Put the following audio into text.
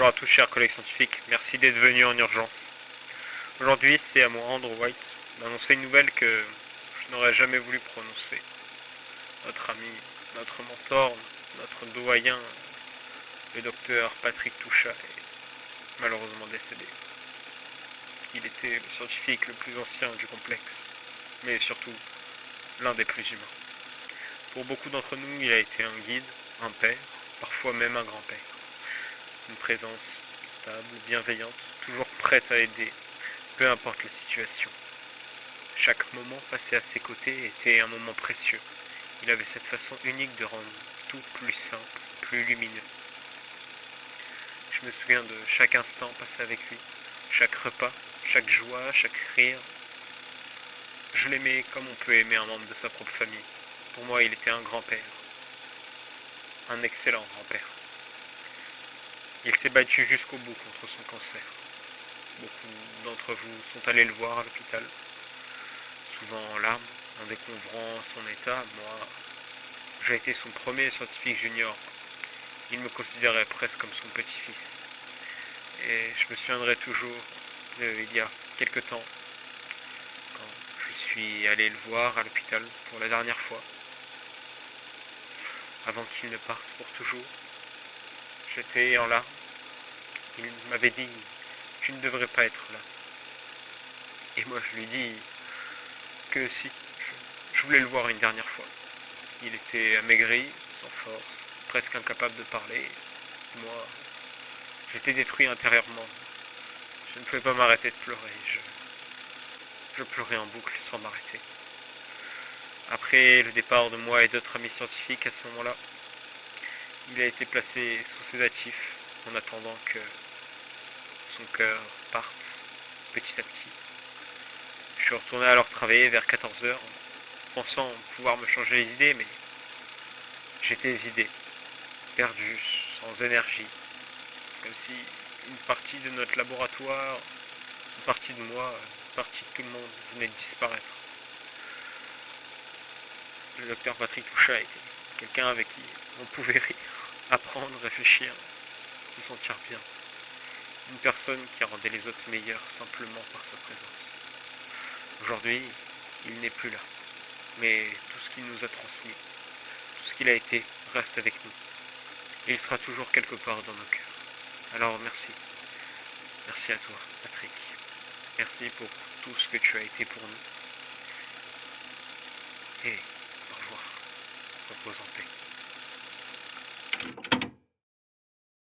Bonjour à tous chers collègues scientifiques, merci d'être venus en urgence. Aujourd'hui c'est à moi, Andrew White, d'annoncer une nouvelle que je n'aurais jamais voulu prononcer. Notre ami, notre mentor, notre doyen, le docteur Patrick Touchat est malheureusement décédé. Il était le scientifique le plus ancien du complexe, mais surtout l'un des plus humains. Pour beaucoup d'entre nous, il a été un guide, un père, parfois même un grand-père. Une présence stable, bienveillante, toujours prête à aider, peu importe la situation. Chaque moment passé à ses côtés était un moment précieux. Il avait cette façon unique de rendre tout plus simple, plus lumineux. Je me souviens de chaque instant passé avec lui, chaque repas, chaque joie, chaque rire. Je l'aimais comme on peut aimer un membre de sa propre famille. Pour moi, il était un grand-père, un excellent grand-père. Il s'est battu jusqu'au bout contre son cancer. Beaucoup d'entre vous sont allés le voir à l'hôpital, souvent en larmes, en découvrant son état. Moi, j'ai été son premier scientifique junior. Il me considérait presque comme son petit-fils. Et je me souviendrai toujours il y a quelque temps, quand je suis allé le voir à l'hôpital pour la dernière fois, avant qu'il ne parte pour toujours. J'étais en larmes. Il m'avait dit « Tu ne devrais pas être là ». Et moi je lui dis que si, je voulais le voir une dernière fois. Il était amaigri, sans force, presque incapable de parler. Moi, j'étais détruit intérieurement. Je ne pouvais pas m'arrêter de pleurer. Je pleurais en boucle sans m'arrêter. Après le départ de moi et d'autres amis scientifiques à ce moment-là, il a été placé sous sédatif en attendant que son cœur parte petit à petit. Je suis retourné alors travailler vers 14 h, pensant pouvoir me changer les idées, mais j'étais vidé, perdu, sans énergie, comme si une partie de notre laboratoire, une partie de moi, une partie de tout le monde venait de disparaître. Le docteur Patrick Touchat était quelqu'un avec qui on pouvait rire, apprendre, réfléchir, se sentir bien. Une personne qui rendait les autres meilleurs simplement par sa présence. Aujourd'hui, il n'est plus là, mais tout ce qu'il nous a transmis, tout ce qu'il a été, reste avec nous. Et il sera toujours quelque part dans nos cœurs. Alors merci. Merci à toi, Patrick. Merci pour tout ce que tu as été pour nous. Et au revoir. Repose en paix.